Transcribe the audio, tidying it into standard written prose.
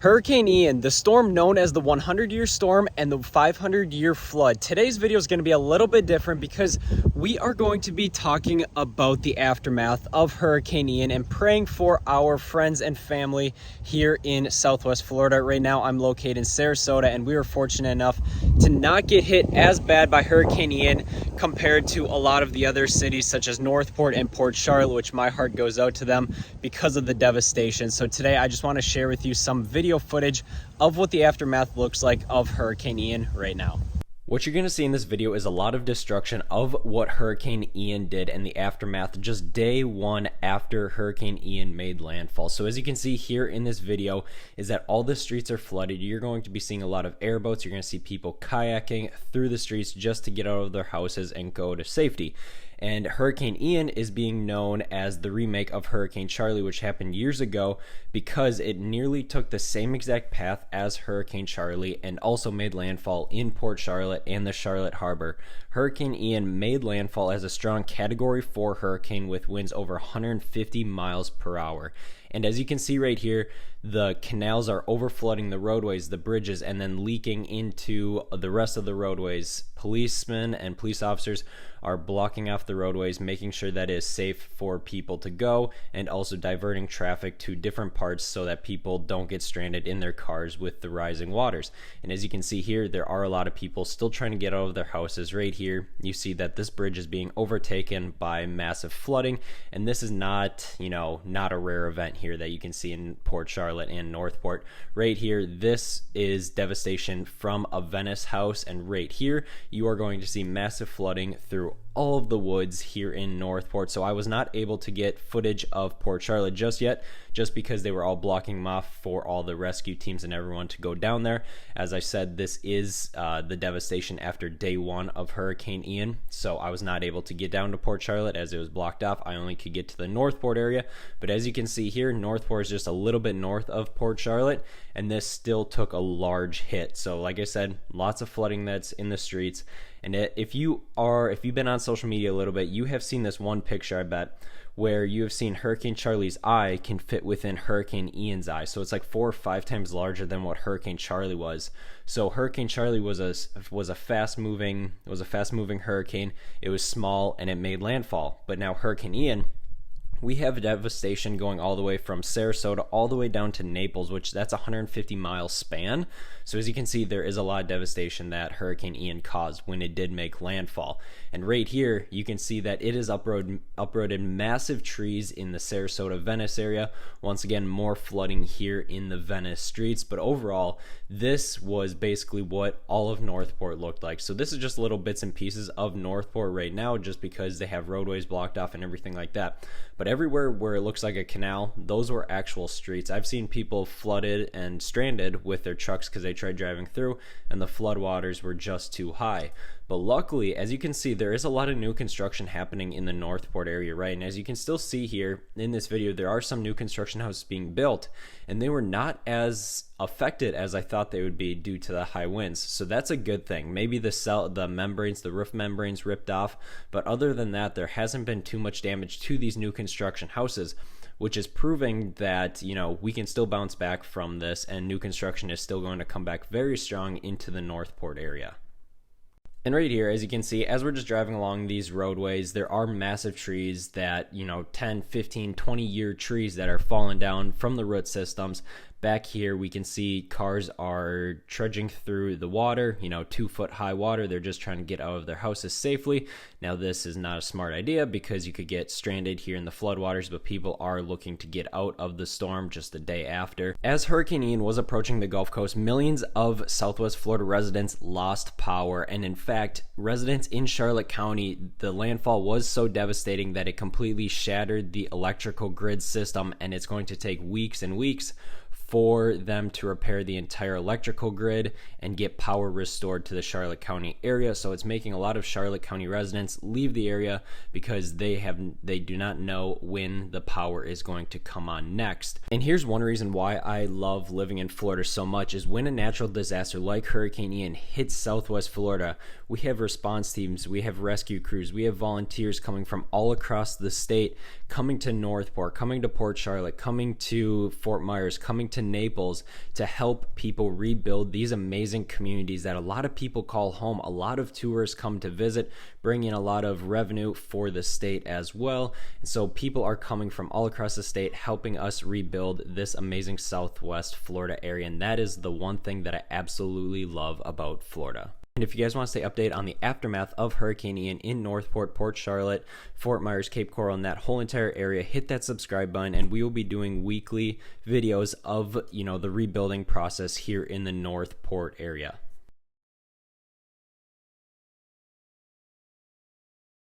Hurricane Ian, the storm known as the 100-year storm and the 500-year flood. Today's video is going to be a little bit different because we are going to be talking about the aftermath of Hurricane Ian and praying for our friends and family here in Southwest Florida. Right now, I'm located in Sarasota, and we were fortunate enough to not get hit as bad by Hurricane Ian compared to a lot of the other cities such as Northport and Port Charlotte, which my heart goes out to them because of the devastation. So today, I just want to share with you some video footage of what the aftermath looks like of Hurricane Ian right now. What you're going to see in this video is a lot of destruction of what Hurricane Ian did and the aftermath just day one after Hurricane Ian made landfall. So as you can see here in this video is that all the streets are flooded. You're going to be seeing a lot of airboats. You're going to see people kayaking through the streets just to get out of their houses and go to safety. And Hurricane Ian is being known as the remake of Hurricane Charley, which happened years ago because it nearly took the same exact path as Hurricane Charley and also made landfall in Port Charlotte and the Charlotte Harbor. Hurricane Ian made landfall as a strong Category 4 hurricane with winds over 150 miles per hour. And as you can see right here, the canals are overflooding the roadways, the bridges, and then leaking into the rest of the roadways. Policemen and police officers are blocking off the roadways, making sure that it is safe for people to go, and also diverting traffic to different parts so that people don't get stranded in their cars with the rising waters. And as you can see here, there are a lot of people still trying to get out of their houses. Right here, you see that this bridge is being overtaken by massive flooding, and this is not, not a rare event here that you can see in Port Charlotte and Northport. Right here, this is devastation from a Venice house, and right here, you are going to see massive flooding through all of the woods here in Northport. So I was not able to get footage of Port Charlotte just yet, just because they were all blocking them off for all the rescue teams and everyone to go down there. As I said, this is the devastation after day one of Hurricane Ian, so I was not able to get down to Port Charlotte as it was blocked off. I only could get to the Northport area, but as you can see here, Northport is just a little bit north of Port Charlotte, and this still took a large hit. So like I said, lots of flooding that's in the streets. And if you've been on social media a little bit, you have seen this one picture, I bet, where you have seen Hurricane Charley's eye can fit within Hurricane Ian's eye. So it's like 4 or 5 times larger than what Hurricane Charley was. So Hurricane Charley was a fast moving hurricane. It was small and it made landfall. But now Hurricane Ian, we have devastation going all the way from Sarasota all the way down to Naples, which that's a 150-mile span. So as you can see, there is a lot of devastation that Hurricane Ian caused when it did make landfall. And right here, you can see that it has uprooted massive trees in the Sarasota-Venice area. Once again, more flooding here in the Venice streets. But overall, this was basically what all of Northport looked like. So this is just little bits and pieces of Northport right now, just because they have roadways blocked off and everything like that. But everywhere where it looks like a canal, those were actual streets. I've seen people flooded and stranded with their trucks because they tried driving through and the floodwaters were just too high. But luckily, as you can see, there is a lot of new construction happening in the Northport area, right? And as you can still see here in this video, there are some new construction houses being built, and they were not as affected as I thought they would be due to the high winds. So that's a good thing. Maybe the roof membranes ripped off, but other than that, there hasn't been too much damage to these new construction houses, which is proving that, we can still bounce back from this, and new construction is still going to come back very strong into the Northport area. And right here, as you can see, as we're just driving along these roadways, there are massive trees that, 10, 15, 20-year trees that are falling down from the root systems. Back here, we can see cars are trudging through the water, 2-foot high water. They're just trying to get out of their houses safely. Now, this is not a smart idea because you could get stranded here in the floodwaters, but people are looking to get out of the storm just the day after. As Hurricane Ian was approaching the Gulf Coast, millions of Southwest Florida residents lost power. And in fact, residents in Charlotte County, the landfall was so devastating that it completely shattered the electrical grid system, and it's going to take weeks and weeks for them to repair the entire electrical grid and get power restored to the Charlotte County area. So it's making a lot of Charlotte County residents leave the area because they do not know when the power is going to come on next. And here's one reason why I love living in Florida so much is when a natural disaster like Hurricane Ian hits Southwest Florida, we have response teams, we have rescue crews, we have volunteers coming from all across the state, coming to Northport, coming to Port Charlotte, coming to Fort Myers, coming to to Naples to help people rebuild these amazing communities that a lot of people call home. A lot of tourists come to visit, bring in a lot of revenue for the state as well. And so people are coming from all across the state helping us rebuild this amazing Southwest Florida area. And that is the one thing that I absolutely love about Florida. And if you guys want to stay updated on the aftermath of Hurricane Ian in Northport, Port Charlotte, Fort Myers, Cape Coral, and that whole entire area, hit that subscribe button, and we will be doing weekly videos of, the rebuilding process here in the Northport area.